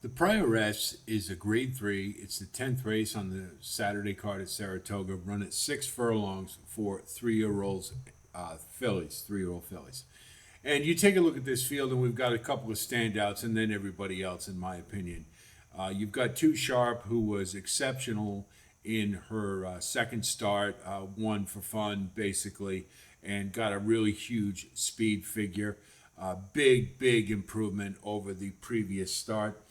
The Prioress is a grade 3. It's the 10th race on the Saturday card at Saratoga, run at 6 furlongs for 3-year-olds, fillies, 3-year-old fillies. And you take a look at this field, and we've got a couple of standouts, and then everybody else, in my opinion. You've got Too Sharp, who was exceptional in her second start, won for fun, basically, and got a really huge speed figure. Big improvement over the previous start.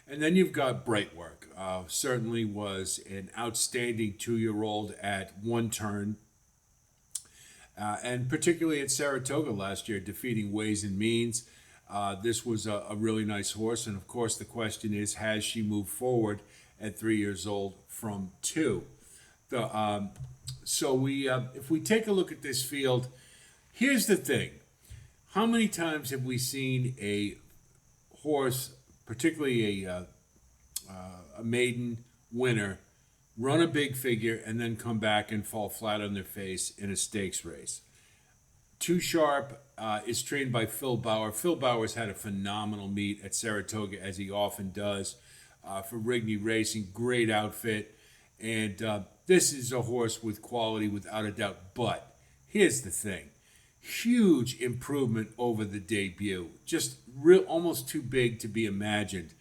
And then you've got Brightwork. Certainly was an outstanding 2-year-old at one turn, and particularly at Saratoga last year, defeating Ways and Means. This was a really nice horse, and of course, the question is, has she moved forward at 3 years old from two? If we take a look at this field, here's the thing: how many times have we seen a horse, particularly a maiden winner, run a big figure and then come back and fall flat on their face in a stakes race? Too Sharp is trained by Phil Bauer. Phil Bauer's had a phenomenal meet at Saratoga, as he often does, for Rigney Racing. Great outfit. And this is a horse with quality, without a doubt. But here's the thing: huge improvement over the debut. Just real, almost too big to be imagined.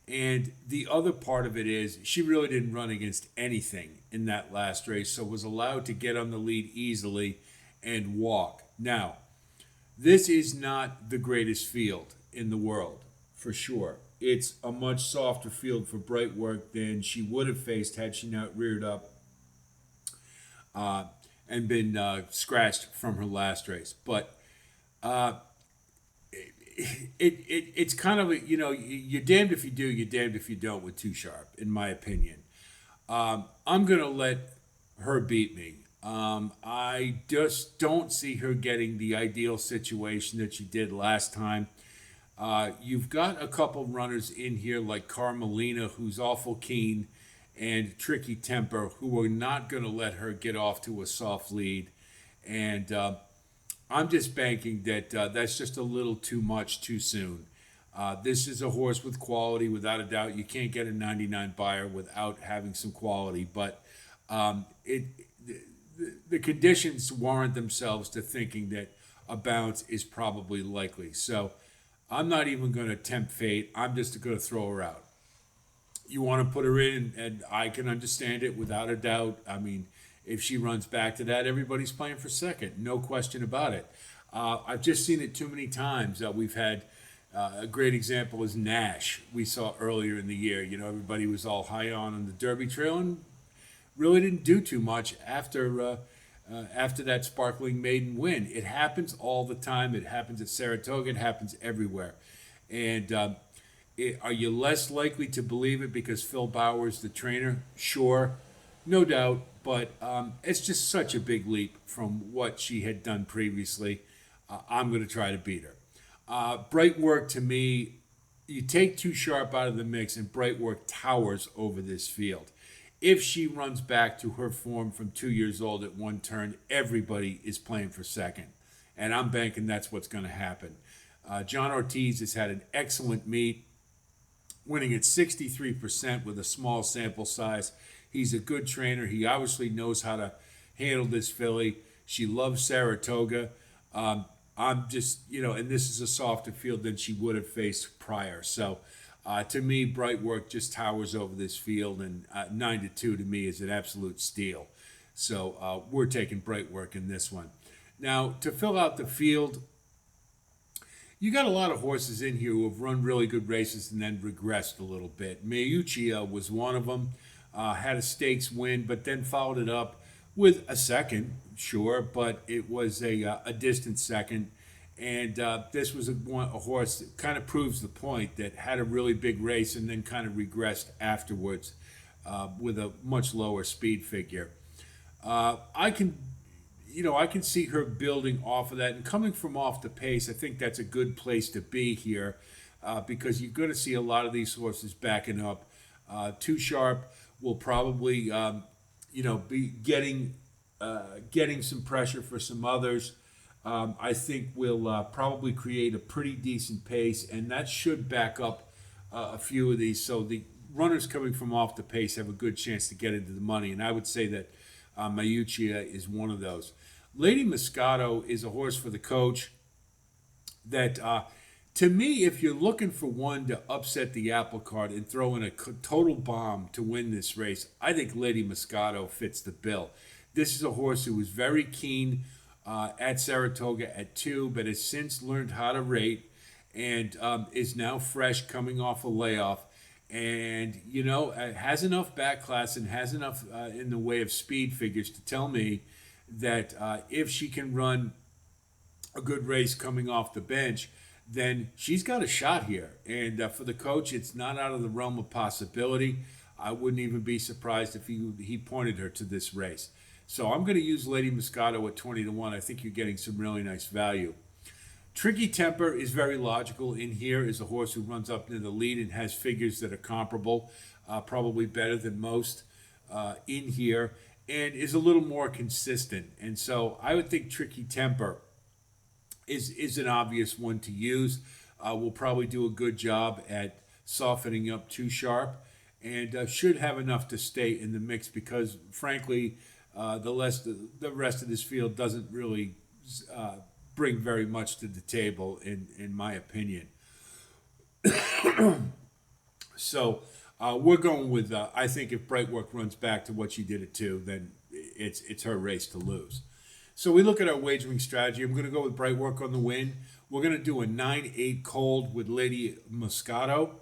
And the other part of it is, she really didn't run against anything in that last race, so was allowed to get on the lead easily and walk. Now, this is not the greatest field in the world, for sure. It's a much softer field for Brightwork than she would have faced had she not reared up and been scratched from her last race. But it's kind of you're damned if you do, you're damned if you don't with Too Sharp, in my opinion. I'm gonna let her beat me. I just don't see her getting the ideal situation that she did last time. You've got a couple runners in here like Carmelina, who's awful keen, and Tricky Temper, who are not going to let her get off to a soft lead. And I'm just banking that that's just a little too much too soon. This is a horse with quality, without a doubt. You can't get a 99 buyer without having some quality, but the conditions warrant themselves to thinking that a bounce is probably likely. So I'm not even going to tempt fate. I'm just going to throw her out. You want to put her in, and I can understand it without a doubt. I mean, if she runs back to that, everybody's playing for second. No question about it. I've just seen it too many times. We've had a great example is Nash. We saw earlier in the year. Everybody was all high on the Derby Trail and really didn't do too much after that sparkling maiden win. It happens all the time. It happens at Saratoga. It happens everywhere. And are you less likely to believe it because Phil Bauer's the trainer? Sure, no doubt. But it's just such a big leap from what she had done previously. I'm going to try to beat her. Brightwork, to me, you take Too Sharp out of the mix, and Brightwork towers over this field. If she runs back to her form from 2 years old at one turn, everybody is playing for second. And I'm banking that's what's going to happen. John Ortiz has had an excellent meet, winning at 63% with a small sample size. He's a good trainer. He obviously knows how to handle this filly. She loves Saratoga. I'm just, and this is a softer field than she would have faced prior. So to me, Brightwork just towers over this field, and 9-2 to me is an absolute steal. So we're taking Brightwork in this one. Now, to fill out the field, you got a lot of horses in here who have run really good races and then regressed a little bit. Mayuchia was one of them, had a stakes win, but then followed it up with a second, sure, but it was a distant second. And this was a horse that kind of proves the point, that had a really big race and then kind of regressed afterwards with a much lower speed figure. I can see her building off of that and coming from off the pace. I think that's a good place to be here because you're going to see a lot of these horses backing up. Too Sharp will probably, be getting some pressure for some others. I think we'll probably create a pretty decent pace, and that should back up a few of these. So the runners coming from off the pace have a good chance to get into the money, and I would say that Mayuchia is one of those. Lady Moscato is a horse for the coach that, to me, if you're looking for one to upset the apple cart and throw in a total bomb to win this race, I think Lady Moscato fits the bill. This is a horse who was very keen at Saratoga at 2, but has since learned how to rate and is now fresh coming off a layoff. And, has enough back class and has enough in the way of speed figures to tell me that if she can run a good race coming off the bench, then she's got a shot here. And for the coach, it's not out of the realm of possibility. I wouldn't even be surprised if he pointed her to this race. So I'm going to use Lady Moscato at 20-1. I think you're getting some really nice value. Tricky Temper is very logical in here. Is a horse who runs up into the lead and has figures that are comparable, probably better than most in here, and is a little more consistent. And so I would think Tricky Temper is an obvious one to use. Will probably do a good job at softening up Too Sharp, and should have enough to stay in the mix because, frankly, the rest of this field doesn't really bring very much to the table, in my opinion. So we're going with, I think if Brightwork runs back to what she did at 2, then it's her race to lose. So we look at our wagering strategy. I'm going to go with Brightwork on the win. We're going to do a 9-8 cold with Lady Moscato.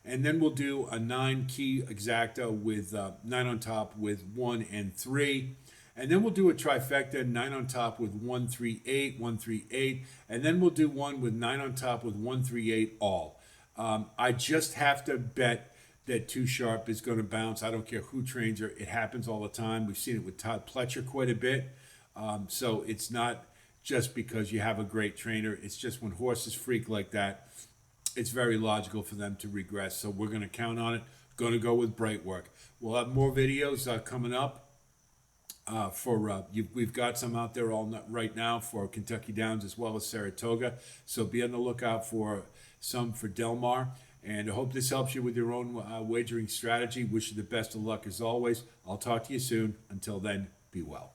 And then we'll do a 9 key exacta with 9 on top with 1 and 3. And then we'll do a trifecta, 9 on top with 1, 3, 8, 1, 3, 8. And then we'll do one with 9 on top with 1, 3, 8 all. I just have to bet that Too Sharp is going to bounce. I don't care who trains her. It happens all the time. We've seen it with Todd Pletcher quite a bit. So it's not just because you have a great trainer. It's just when horses freak like that, it's very logical for them to regress. So we're going to count on it. Going to go with Brightwork. We'll have more videos coming up. We've got some out there right now for Kentucky Downs as well as Saratoga. So be on the lookout for some for Del Mar. And I hope this helps you with your own wagering strategy. Wish you the best of luck as always. I'll talk to you soon. Until then, be well.